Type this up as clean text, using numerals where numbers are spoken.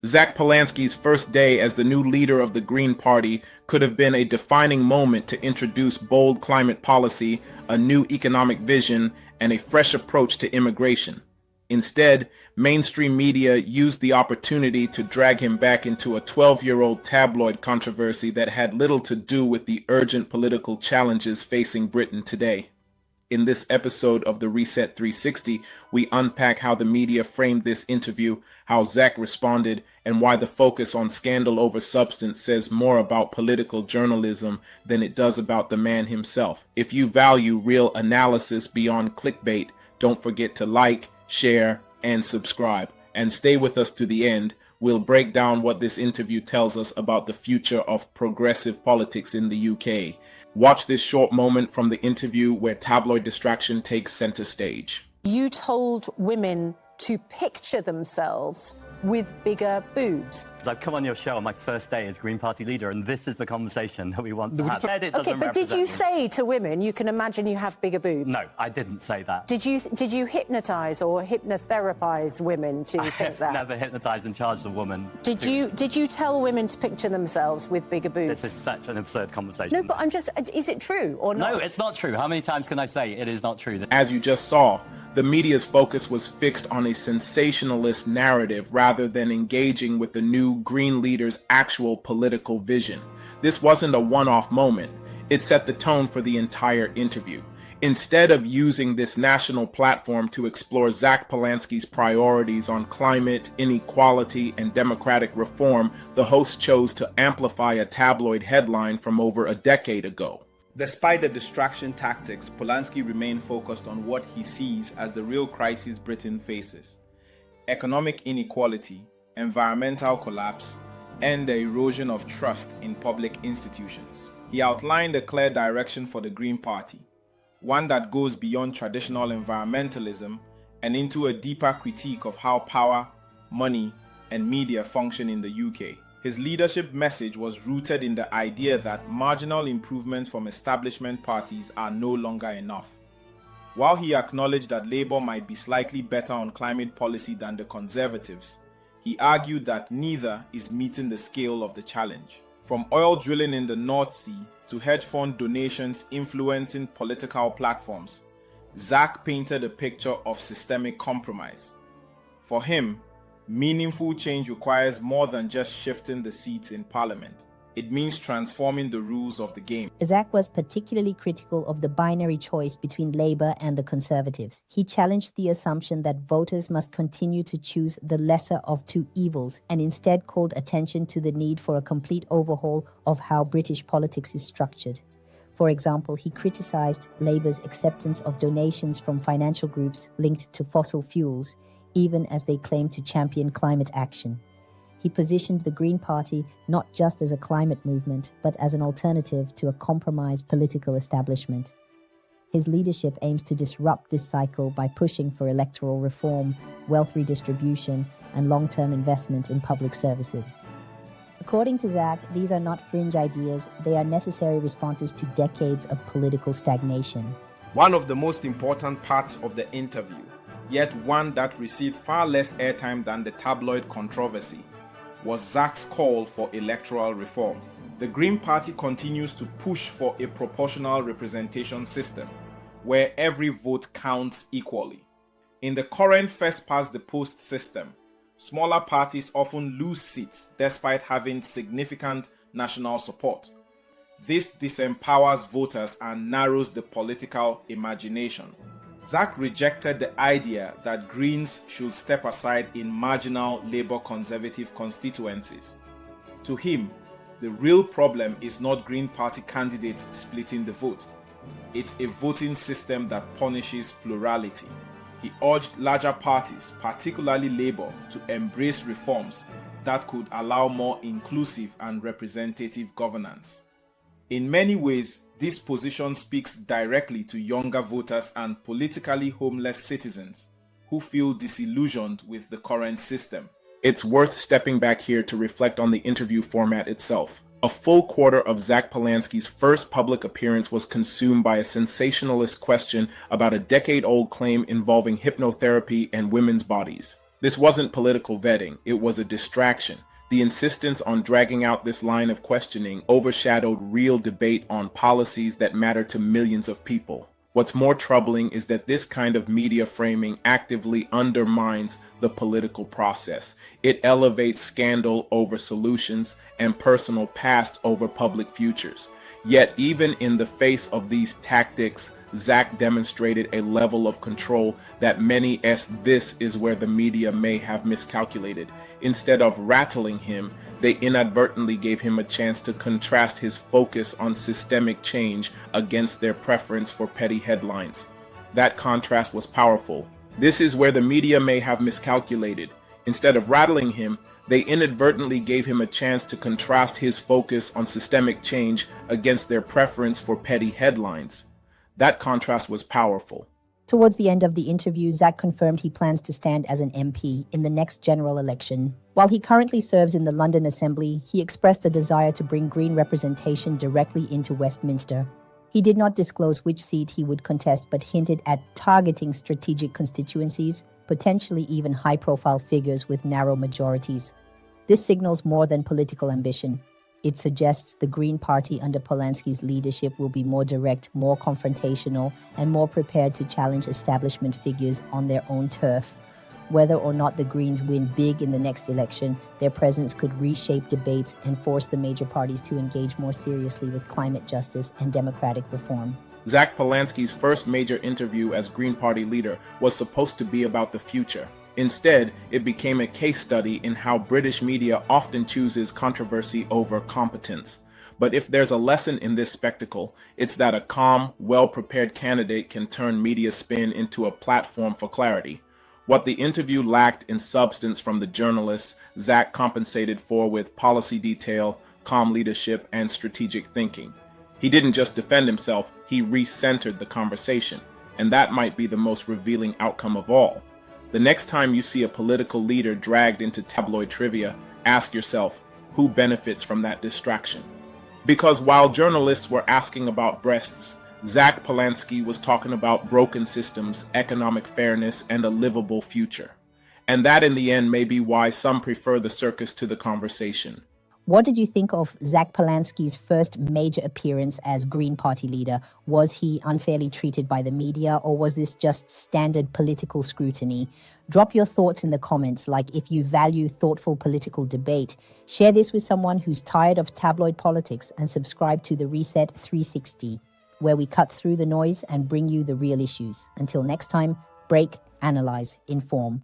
Zak Polanski's first day as the new leader of the Green Party could have been a defining moment to introduce bold climate policy, a new economic vision, and a fresh approach to immigration. Instead, mainstream media used the opportunity to drag him back into a 12-year-old tabloid controversy that had little to do with the urgent political challenges facing Britain today. In this episode of the Reset 360, we unpack how the media framed this interview, how Zak responded, and why the focus on scandal over substance says more about political journalism than it does about the man himself. If you value real analysis beyond clickbait, don't forget to like, share, and subscribe. And stay with us to the end. We'll break down what this interview tells us about the future of progressive politics in the UK. Watch this short moment from the interview where tabloid distraction takes center stage. You told women to picture themselves with bigger boobs. I've come on your show on my first day as Green Party leader, and this is the conversation that we want to have. Okay, but did you say to women, you can imagine you have bigger boobs? No, I didn't say that. Did you hypnotise or hypnotherapize women to think that? Never hypnotised and charged a woman. Did you tell women to picture themselves with bigger boobs? This is such an absurd conversation. No, but I'm just, is it true or not? No, it's not true. How many times can I say it is not true? As you just saw, the media's focus was fixed on a sensationalist narrative rather than engaging with the new Green leader's actual political vision. This wasn't a one-off moment. It set the tone for the entire interview. Instead of using this national platform to explore Zak Polanski's priorities on climate, inequality, and democratic reform, the host chose to amplify a tabloid headline from over a decade ago. Despite the distraction tactics, Polanski remained focused on what he sees as the real crisis Britain faces: economic inequality, environmental collapse, and the erosion of trust in public institutions. He outlined a clear direction for the Green Party, one that goes beyond traditional environmentalism and into a deeper critique of how power, money, and media function in the UK. His leadership message was rooted in the idea that marginal improvements from establishment parties are no longer enough. While he acknowledged that Labour might be slightly better on climate policy than the Conservatives, he argued that neither is meeting the scale of the challenge. From oil drilling in the North Sea to hedge fund donations influencing political platforms, Zak painted a picture of systemic compromise. For him, meaningful change requires more than just shifting the seats in Parliament. It means transforming the rules of the game. Zak was particularly critical of the binary choice between Labour and the Conservatives. He challenged the assumption that voters must continue to choose the lesser of two evils, and instead called attention to the need for a complete overhaul of how British politics is structured. For example, he criticised Labour's acceptance of donations from financial groups linked to fossil fuels, even as they claimed to champion climate action. He positioned the Green Party not just as a climate movement, but as an alternative to a compromised political establishment. His leadership aims to disrupt this cycle by pushing for electoral reform, wealth redistribution, and long-term investment in public services. According to Zak, these are not fringe ideas, they are necessary responses to decades of political stagnation. One of the most important parts of the interview, yet one that received far less airtime than the tabloid controversy, was Zak's call for electoral reform. The Green Party continues to push for a proportional representation system, where every vote counts equally. In the current first-past-the-post system, smaller parties often lose seats despite having significant national support. This disempowers voters and narrows the political imagination. Zak rejected the idea that Greens should step aside in marginal Labour-Conservative constituencies. To him, the real problem is not Green Party candidates splitting the vote. It's a voting system that punishes plurality. He urged larger parties, particularly Labour, to embrace reforms that could allow more inclusive and representative governance. In many ways, this position speaks directly to younger voters and politically homeless citizens who feel disillusioned with the current system. It's worth stepping back here to reflect on the interview format itself. A full quarter of Zak Polanski's first public appearance was consumed by a sensationalist question about a decade-old claim involving hypnotherapy and women's bodies. This wasn't political vetting, it was a distraction. The insistence on dragging out this line of questioning overshadowed real debate on policies that matter to millions of people. What's more troubling is that this kind of media framing actively undermines the political process. It elevates scandal over solutions and personal past over public futures. Yet even in the face of these tactics, Zak demonstrated a level of control that many this is where the media may have miscalculated. Instead of rattling him, they inadvertently gave him a chance to contrast his focus on systemic change against their preference for petty headlines. That contrast was powerful. This is where the media may have miscalculated. Instead of rattling him, they inadvertently gave him a chance to contrast his focus on systemic change against their preference for petty headlines. That contrast was powerful. Towards the end of the interview, Zak confirmed he plans to stand as an MP in the next general election. While he currently serves in the London Assembly, he expressed a desire to bring Green representation directly into Westminster. He did not disclose which seat he would contest, but hinted at targeting strategic constituencies, potentially even high-profile figures with narrow majorities. This signals more than political ambition. It suggests the Green Party under Polanski's leadership will be more direct, more confrontational, and more prepared to challenge establishment figures on their own turf. Whether or not the Greens win big in the next election, their presence could reshape debates and force the major parties to engage more seriously with climate justice and democratic reform. Zak Polanski's first major interview as Green Party leader was supposed to be about the future. Instead, it became a case study in how British media often chooses controversy over competence. But if there's a lesson in this spectacle, it's that a calm, well-prepared candidate can turn media spin into a platform for clarity. What the interview lacked in substance from the journalists, Zak compensated for with policy detail, calm leadership, and strategic thinking. He didn't just defend himself, he recentered the conversation. And that might be the most revealing outcome of all. The next time you see a political leader dragged into tabloid trivia, ask yourself, who benefits from that distraction? Because while journalists were asking about breasts, Zak Polanski was talking about broken systems, economic fairness, and a livable future. And that in the end may be why some prefer the circus to the conversation. What did you think of Zak Polanski's first major appearance as Green Party leader? Was he unfairly treated by the media, or was this just standard political scrutiny? Drop your thoughts in the comments, like if you value thoughtful political debate. Share this with someone who's tired of tabloid politics, and subscribe to the Reset 360, where we cut through the noise and bring you the real issues. Until next time, break, analyze, inform.